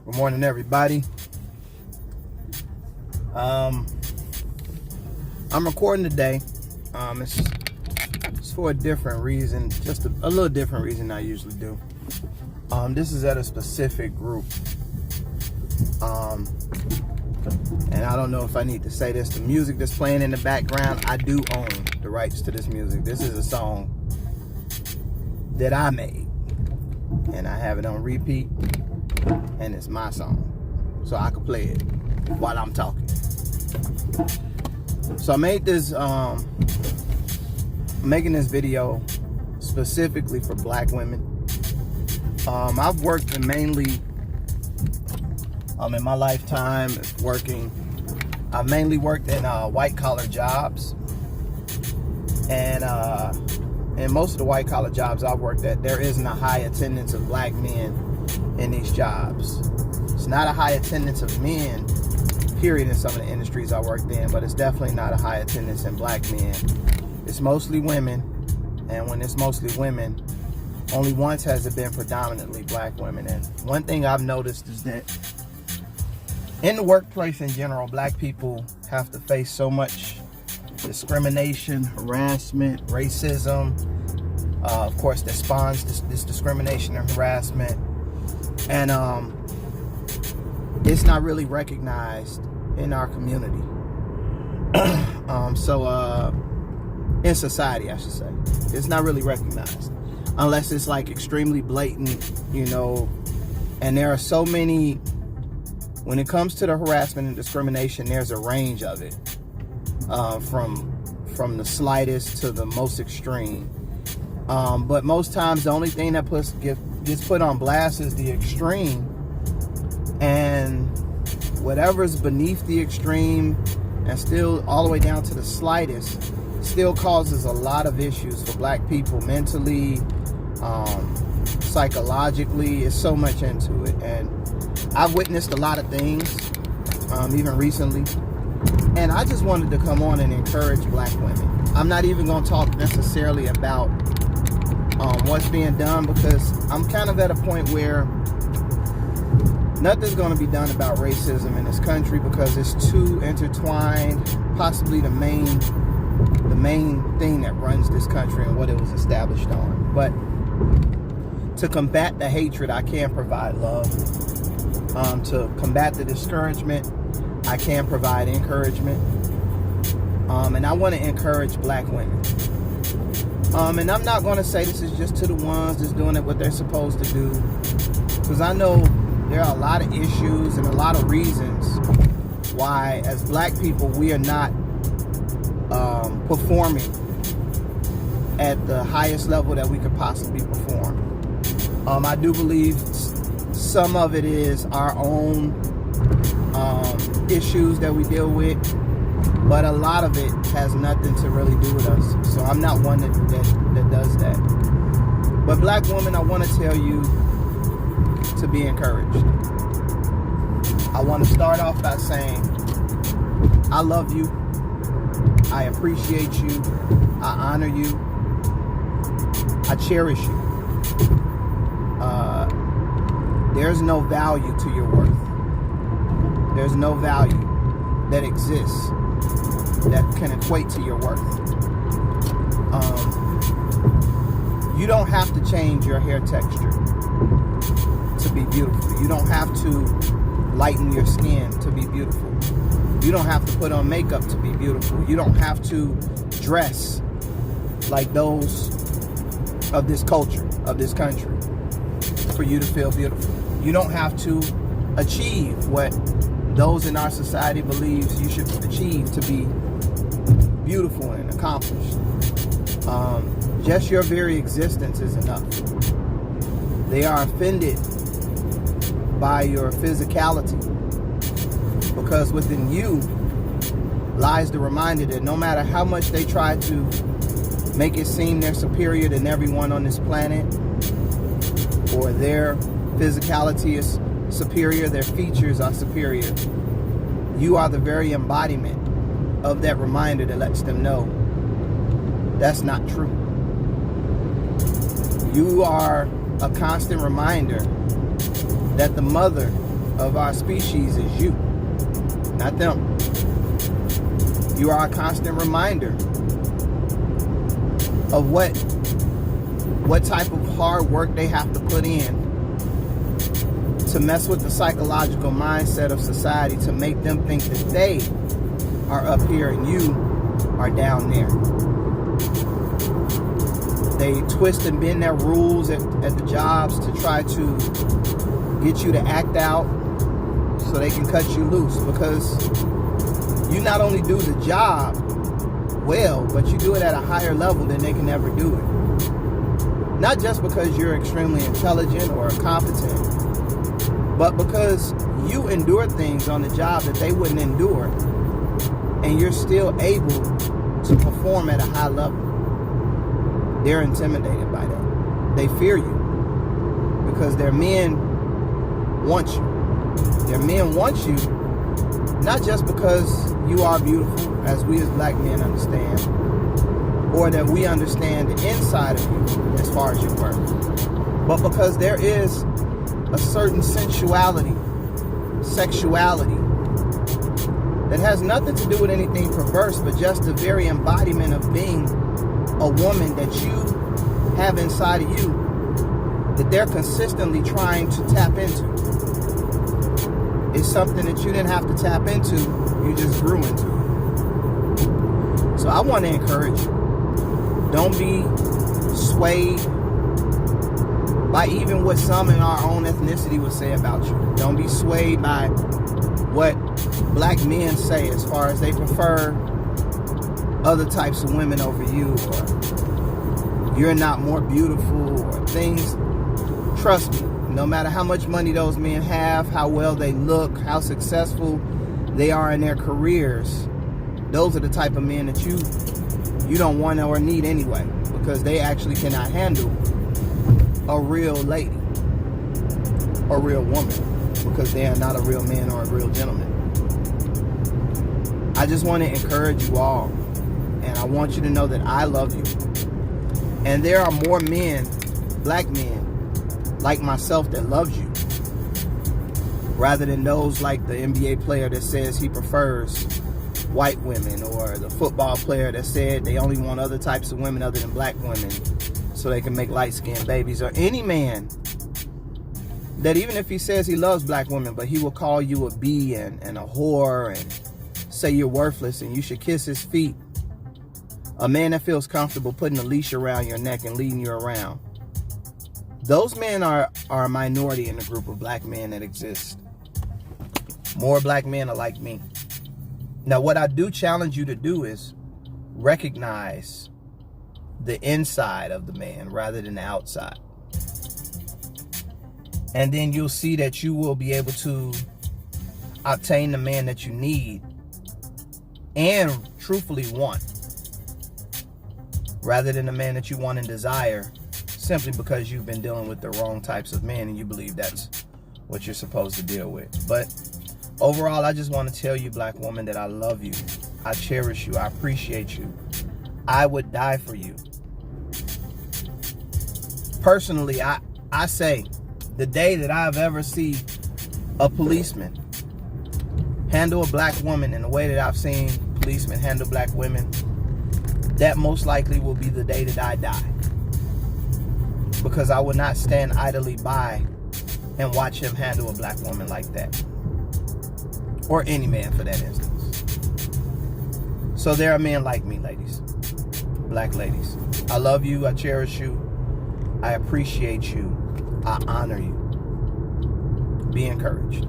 Good morning, everybody. I'm recording today. It's for a different reason, just a little different reason than I usually do. This is at a specific group. And I don't know if I need to say this. The music that's playing in the background, I do own the rights to this music. This is a song that I made, and I have it on repeat, and it's my song, so I can play it while I'm talking. So I made this, making this video specifically for black women. I've worked in mainly, in my lifetime I've mainly worked in white collar jobs, and in most of the white collar jobs I've worked at, there isn't a high attendance of black men in these jobs. It's not a high attendance of men, period, in some of the industries I worked in, but it's definitely not a high attendance in black men. It's mostly women, and when it's mostly women, only once has it been predominantly black women. And one thing I've noticed is that in the workplace in general, black people have to face so much discrimination, harassment, racism, of course, that spawns this discrimination and harassment. And it's not really recognized in our community. In society, I should say. It's not really recognized. Unless it's like extremely blatant, and there are so many, when it comes to the harassment and discrimination, there's a range of it. From the slightest to the most extreme. But most times the only thing that gets put on blast is the extreme, and whatever's beneath the extreme and still all the way down to the slightest still causes a lot of issues for black people mentally, psychologically. It's so much into it, and I've witnessed a lot of things, even recently, and I just wanted to come on and encourage black women. I'm not even going to talk necessarily about what's being done, because I'm kind of at a point where nothing's going to be done about racism in this country because it's too intertwined, possibly the main thing that runs this country and what it was established on. But to combat the hatred, I can provide love. To combat the discouragement, I can provide encouragement. And I want to encourage black women. And I'm not going to say this is just to the ones that's doing it what they're supposed to do, because I know there are a lot of issues and a lot of reasons why, as black people, we are not performing at the highest level that we could possibly perform. I do believe some of it is our own issues that we deal with, but a lot of it has nothing to really do with us. So I'm not one that does that. But black women, I want to tell you to be encouraged. I want to start off by saying I love you. I appreciate you. I honor you. I cherish you. There's no value to your worth. There's no value that exists that can equate to your worth. You don't have to change your hair texture to be beautiful. You don't have to lighten your skin to be beautiful. You don't have to put on makeup to be beautiful. You don't have to dress like those of this culture, of this country, for you to feel beautiful. You don't have to achieve what those in our society believes you should achieve to be beautiful and accomplished. Just your very existence is enough. They are offended by your physicality, because within you lies the reminder that no matter how much they try to make it seem they're superior than everyone on this planet, or their physicality is superior, their features are superior, you are the very embodiment of that reminder that lets them know that's not true. You are a constant reminder that the mother of our species is you, not them. You are a constant reminder of what type of hard work they have to put in to mess with the psychological mindset of society, to make them think that they are up here and you are down there. They twist and bend their rules at the jobs to try to get you to act out so they can cut you loose, because you not only do the job well, but you do it at a higher level than they can ever do it. Not just because you're extremely intelligent or competent, but because you endure things on the job that they wouldn't endure, and you're still able to perform at a high level. They're intimidated by that. They fear you because their men want you. Their men want you not just because you are beautiful, as we as black men understand, or that we understand the inside of you as far as your work, but because there is a certain sensuality, sexuality, that has nothing to do with anything perverse, but just the very embodiment of being a woman that you have inside of you, that they're consistently trying to tap into. It's something that you didn't have to tap into, you just grew into. So I want to encourage you, don't be swayed by even what some in our own ethnicity would say about you. Don't be swayed by what black men say as far as they prefer other types of women over you, or you're not more beautiful, or things. Trust me, no matter how much money those men have, how well they look, how successful they are in their careers, those are the type of men that you don't want or need anyway, because they actually cannot handle a real lady, a real woman, because they are not a real man or a real gentleman. I just want to encourage you all, and I want you to know that I love you. And there are more men, black men, like myself that loves you, rather than those like the NBA player that says he prefers white women, or the football player that said they only want other types of women other than black women so they can make light-skinned babies, or any man that even if he says he loves black women, but he will call you a bee and a whore and say you're worthless and you should kiss his feet. A man that feels comfortable putting a leash around your neck and leading you around. Those men are a minority in the group of black men that exist. More black men are like me. Now, what I do challenge you to do is recognize the inside of the man rather than the outside. And then you'll see that you will be able to obtain the man that you need and truthfully want, rather than the man that you want and desire simply because you've been dealing with the wrong types of men and you believe that's what you're supposed to deal with. But overall, I just want to tell you, black woman, that I love you. I cherish you. I appreciate you. I would die for you. Personally, I say the day that I've ever seen a policeman handle a black woman in the way that I've seen policemen handle black women, that most likely will be the day that I die. Because I would not stand idly by and watch him handle a black woman like that. Or any man for that instance. So there are men like me, ladies. Black ladies. I love you. I cherish you. I appreciate you. I honor you. Be encouraged.